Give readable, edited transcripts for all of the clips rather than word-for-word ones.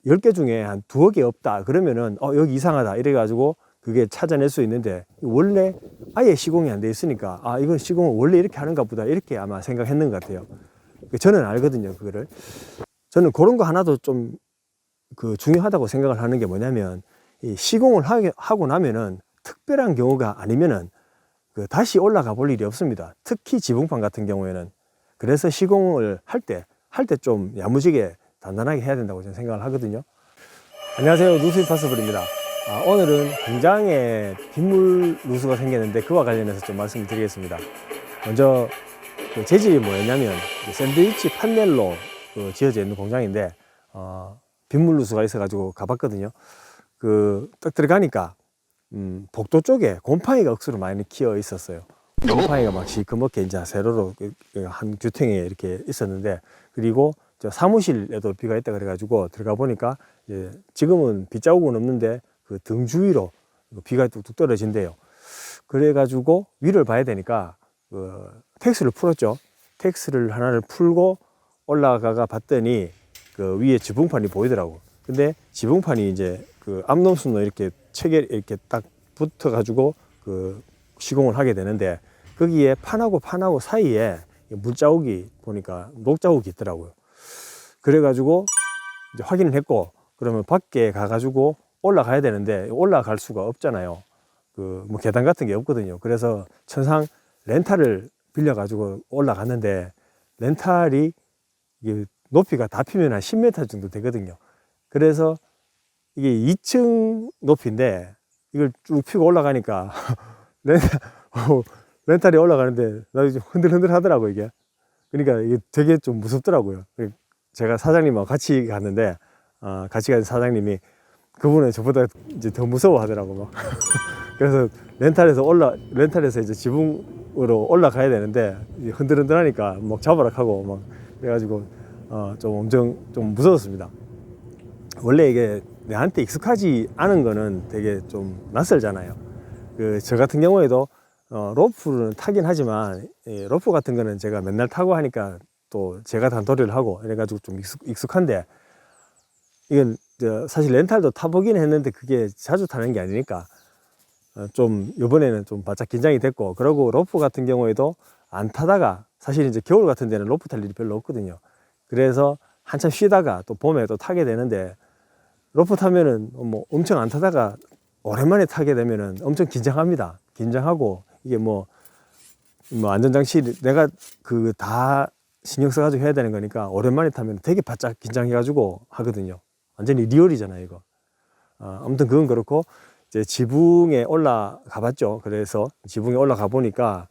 10개 중에 한 2개 없다 그러면은 여기 이상하다 이래 가지고 그게 찾아낼 수 있는데, 원래 아예 시공이 안 돼 있으니까 이건 시공을 원래 이렇게 하는가 보다 이렇게 아마 생각했는 것 같아요. 저는 알거든요, 그거를. 저는 그런 거 하나도 좀 중요하다고 생각을 하는 게 뭐냐면, 이 시공을 하고 나면은 특별한 경우가 아니면은 다시 올라가 볼 일이 없습니다. 특히 지붕판 같은 경우에는. 그래서 시공을 할 때 좀 야무지게 단단하게 해야 된다고 저는 생각을 하거든요. 안녕하세요, 누수입파서블입니다. 오늘은 공장에 빗물 누수가 생겼는데 그와 관련해서 좀 말씀을 드리겠습니다. 먼저 재질이 뭐였냐면 샌드위치 판넬로 지어져 있는 공장인데 빗물 누수가 있어 가지고 가봤거든요. 딱 들어가니까 복도 쪽에 곰팡이가 억수로 많이 키어 있었어요. 곰팡이가 막 시커멓게 이제 세로로 한 규탱에 이렇게 있었는데, 그리고 저 사무실에도 비가 있다 그래가지고 들어가 보니까 지금은 빗자국은 없는데 그 등 주위로 비가 뚝뚝 떨어진대요. 그래가지고 위를 봐야 되니까 텍스를 풀었죠. 텍스를 하나를 풀고 올라가가 봤더니 그 위에 지붕판이 보이더라고. 근데 지붕판이 이제 암놈순으로 이렇게 체결 이렇게 딱 붙어가지고 시공을 하게 되는데, 거기에 판하고 사이에 물자국이 보니까 녹자국이 있더라고요. 그래가지고 이제 확인을 했고, 그러면 밖에 가가지고 올라가야 되는데 올라갈 수가 없잖아요. 뭐 계단 같은 게 없거든요. 그래서 천상 렌탈을 빌려가지고 올라갔는데, 렌탈이 이게 높이가 다 피면 한 10m 정도 되거든요. 그래서 이게 2층 높이인데 이걸 쭉 피고 올라가니까 렌탈이 올라가는데 나 이제 흔들흔들 하더라고 이게. 그러니까 이게 되게 좀 무섭더라고요. 제가 사장님하고 같이 갔는데 같이 간 사장님이 그분은 저보다 이제 더 무서워 하더라고 막. 그래서 렌탈에서 이제 지붕으로 올라가야 되는데 흔들흔들 하니까 막 잡아라 하고 막 그래가지고 좀 엄청 좀 무서웠습니다. 원래 이게 내한테 익숙하지 않은 거는 되게 좀 낯설잖아요. 저 같은 경우에도 로프는 타긴 하지만 로프 같은 거는 제가 맨날 타고 하니까 또 제가 단도리를 하고 이래가지고 좀 익숙한데, 이건 사실 렌탈도 타보긴 했는데 그게 자주 타는 게 아니니까 좀 이번에는 좀 바짝 긴장이 됐고, 그리고 로프 같은 경우에도 안 타다가 사실 이제 겨울 같은 데는 로프 탈 일이 별로 없거든요. 그래서 한참 쉬다가 또 봄에 또 타게 되는데, 로프 타면은 뭐 엄청 안 타다가 오랜만에 타게 되면은 엄청 긴장합니다. 긴장하고 이게 뭐 안전장치 내가 다 신경 써가지고 해야 되는 거니까 오랜만에 타면 되게 바짝 긴장해가지고 하거든요. 완전히 리얼이잖아요, 이거. 아무튼 그건 그렇고 이제 지붕에 올라가 봤죠. 그래서 지붕에 올라가 보니까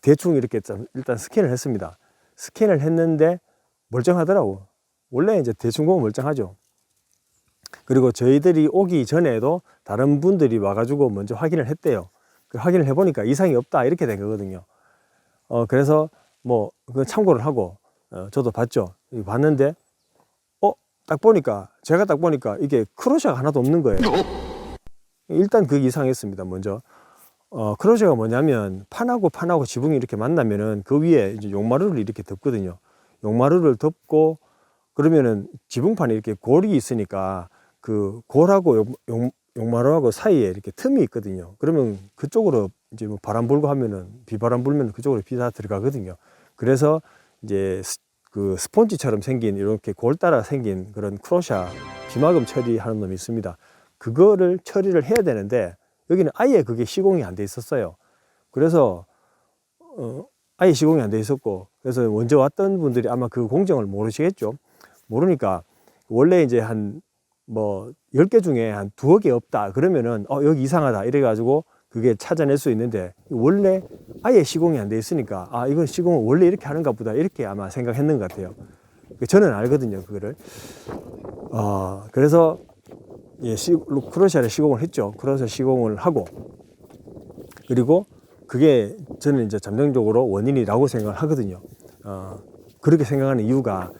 대충 이렇게 일단 스캔을 했습니다. 스캔을 했는데 멀쩡하더라고. 원래 이제 대충 보면 멀쩡하죠. 그리고 저희들이 오기 전에도 다른 분들이 와가지고 먼저 확인을 했대요. 확인을 해보니까 이상이 없다 이렇게 된 거거든요. 그래서 뭐 참고를 하고 저도 봤죠. 봤는데 제가 딱 보니까 이게 크로시아가 하나도 없는 거예요. 일단 그게 이상했습니다. 먼저 크로시아가 뭐냐면 판하고 지붕이 이렇게 만나면은 그 위에 이제 용마루를 이렇게 덮거든요. 용마루를 덮고 그러면은 지붕판에 이렇게 골이 있으니까 그 골하고 용마루하고 사이에 이렇게 틈이 있거든요. 그러면 그쪽으로 이제 뭐 바람 불고 하면은 비바람 불면 그쪽으로 비 다 들어가거든요. 그래서 이제 스폰지처럼 생긴 이렇게 골 따라 생긴 그런 크로샤 비마금 처리하는 놈이 있습니다. 그거를 처리를 해야 되는데 여기는 아예 그게 시공이 안 돼 있었어요. 그래서 아예 시공이 안 돼 있었고, 그래서 먼저 왔던 분들이 아마 그 공정을 모르시겠죠. 모르니까 원래 이제 한 뭐 10개 중에 한 2개 없다 그러면은 여기 이상하다 이래 가지고 그게 찾아낼 수 있는데, 원래 아예 시공이 안 돼 있으니까 이건 시공을 원래 이렇게 하는가 보다 이렇게 아마 생각했는 것 같아요. 저는 알거든요, 그거를. 그래서 크로시아를 시공을 했죠. 크로시아 시공을 하고, 그리고 그게 저는 이제 잠정적으로 원인이라고 생각을 하거든요. 그렇게 생각하는 이유가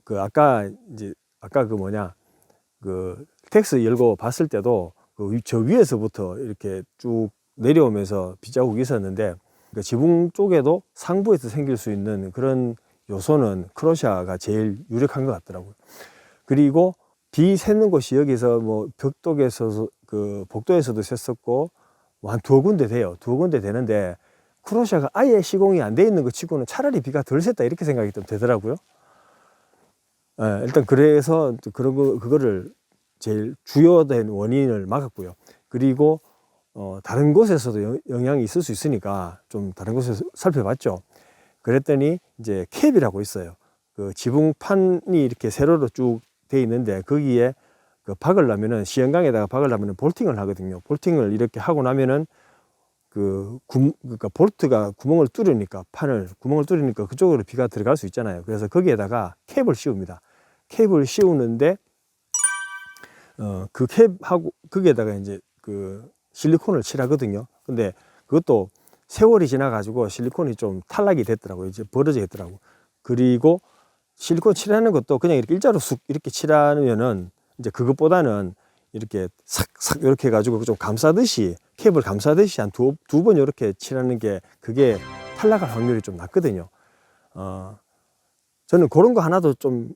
아까 텍스 열고 봤을 때도 저 위에서부터 이렇게 쭉 내려오면서 빗자국이 있었는데, 지붕 쪽에도 상부에서 생길 수 있는 그런 요소는 크로시아가 제일 유력한 것 같더라고요. 그리고 비 샜는 곳이 여기서 뭐 벽독에서 그 복도에서도 샜었고 뭐 한 두어 군데 돼요. 두어 군데 되는데 크로시아가 아예 시공이 안 돼 있는 것 치고는 차라리 비가 덜 샜다 이렇게 생각이 좀 되더라고요. 예, 일단 그래서 그거를 제일 주요된 원인을 막았고요. 그리고 다른 곳에서도 영향이 있을 수 있으니까 좀 다른 곳에서 살펴봤죠. 그랬더니 이제 캡이라고 있어요. 그 지붕판이 이렇게 세로로 쭉 돼 있는데 거기에 그 박으려면은 시연강에다가 박으려면은 볼팅을 하거든요. 볼팅을 이렇게 하고 나면은 그러니까 볼트가 구멍을 뚫으니까 판을 구멍을 뚫으니까 그쪽으로 비가 들어갈 수 있잖아요. 그래서 거기에다가 캡을 씌웁니다. 캡을 씌우는데 그 캡하고 거기에다가 이제 그 실리콘을 칠하거든요. 근데 그것도 세월이 지나가지고 실리콘이 좀 탈락이 됐더라고요. 이제 벌어져 있더라고. 그리고 실리콘 칠하는 것도 그냥 이렇게 일자로 쑥 이렇게 칠하면은 이제 그것보다는 이렇게 싹싹 이렇게 해가지고 좀 감싸듯이 캡을 감싸듯이 한 두 번 이렇게 칠하는 게 그게 탈락할 확률이 좀 낮거든요. 저는 그런 거 하나도 좀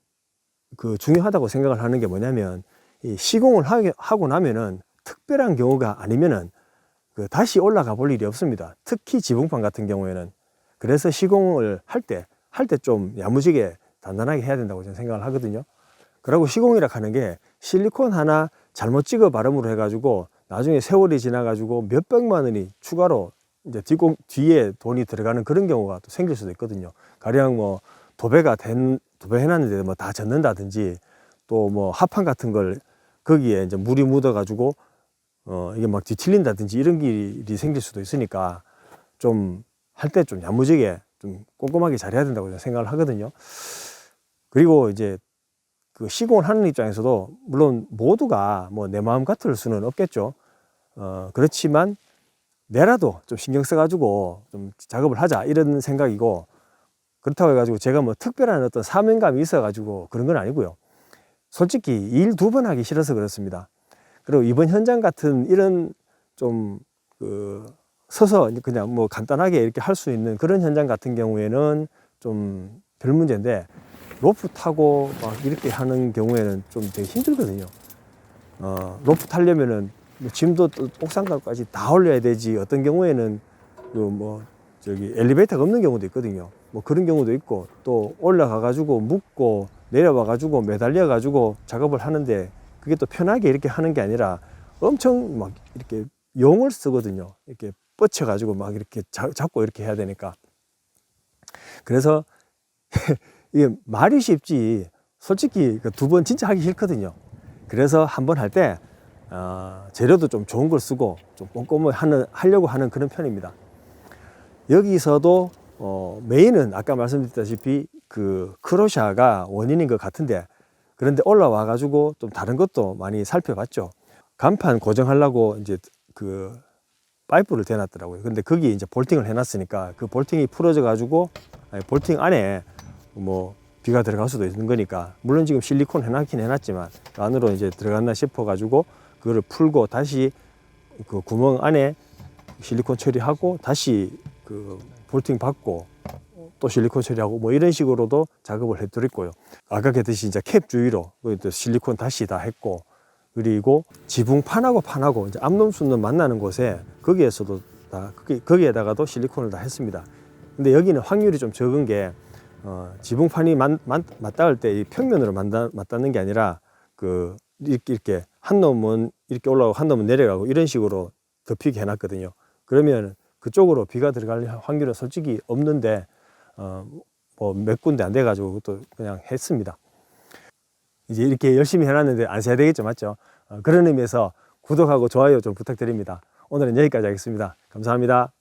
그 중요하다고 생각을 하는 게 뭐냐면 이 시공을 하고 나면은 특별한 경우가 아니면은 그 다시 올라가 볼 일이 없습니다. 특히 지붕판 같은 경우에는. 그래서 시공을 할 때 좀 야무지게 단단하게 해야 된다고 저는 생각을 하거든요. 그리고 시공이라 하는 게 실리콘 하나 잘못 찍어 발음으로 해가지고 나중에 세월이 지나가지고 몇백만 원이 추가로 이제 뒤에 돈이 들어가는 그런 경우가 또 생길 수도 있거든요. 가령 뭐 도배해놨는데 뭐 다 젖는다든지 또 뭐 합판 같은 걸 거기에 이제 물이 묻어가지고 이게 막 뒤틀린다든지 이런 일이 생길 수도 있으니까 좀 할 때 좀 야무지게 좀 꼼꼼하게 잘해야 된다고 생각을 하거든요. 그리고 이제 그 시공을 하는 입장에서도 물론 모두가 뭐 내 마음 같을 수는 없겠죠. 그렇지만 내라도 좀 신경 써가지고 좀 작업을 하자 이런 생각이고, 그렇다고 해가지고 제가 뭐 특별한 어떤 사명감이 있어가지고 그런 건 아니고요. 솔직히 일 두 번 하기 싫어서 그렇습니다. 그리고 이번 현장 같은 이런 좀 서서 그냥 뭐 간단하게 이렇게 할 수 있는 그런 현장 같은 경우에는 좀 별 문제인데, 로프 타고 막 이렇게 하는 경우에는 좀 되게 힘들거든요. 로프 타려면은 뭐 짐도 옥상까지 다 올려야 되지, 어떤 경우에는 엘리베이터가 없는 경우도 있거든요. 뭐 그런 경우도 있고, 또 올라가 가지고 묶고 내려와 가지고 매달려 가지고 작업을 하는데 그게 또 편하게 이렇게 하는 게 아니라 엄청 막 이렇게 용을 쓰거든요. 이렇게 뻗쳐 가지고 막 이렇게 잡고 이렇게 해야 되니까. 그래서 이게 말이 쉽지 솔직히 두 번 진짜 하기 싫거든요. 그래서 한 번 할 때 재료도 좀 좋은 걸 쓰고 좀 꼼꼼히 하려고 하는 그런 편입니다. 여기서도 메인은 아까 말씀드렸다시피 그 크로샤가 원인인 것 같은데, 그런데 올라와 가지고 좀 다른 것도 많이 살펴봤죠. 간판 고정하려고 이제 그 파이프를 대놨더라고요. 근데 거기 이제 볼팅을 해놨으니까 그 볼팅이 풀어져 가지고 볼팅 안에 뭐 비가 들어갈 수도 있는 거니까, 물론 지금 실리콘 해놨긴 해놨지만 그 안으로 이제 들어갔나 싶어 가지고 그거를 풀고 다시 그 구멍 안에 실리콘 처리하고 다시 그 볼팅 받고 또 실리콘 처리하고 뭐 이런 식으로도 작업을 해드렸고요. 아까 그랬듯이 이제 캡 주위로 실리콘 다시 다 했고, 그리고 지붕 판하고 이제 암놈순놈 만나는 곳에 거기에서도 거기에다가도 실리콘을 다 했습니다. 근데 여기는 확률이 좀 적은 게 지붕판이 맞닿을 때 이 평면으로 맞닿는 게 아니라 이렇게 한 놈은 이렇게 올라가고 한 놈은 내려가고 이런 식으로 덮이게 해놨거든요. 그러면 그쪽으로 비가 들어갈 확률은 솔직히 없는데 뭐 몇 군데 안 돼가지고 그것도 그냥 했습니다. 이제 이렇게 열심히 해놨는데 안 써야 되겠죠, 맞죠? 그런 의미에서 구독하고 좋아요 좀 부탁드립니다. 오늘은 여기까지 하겠습니다. 감사합니다.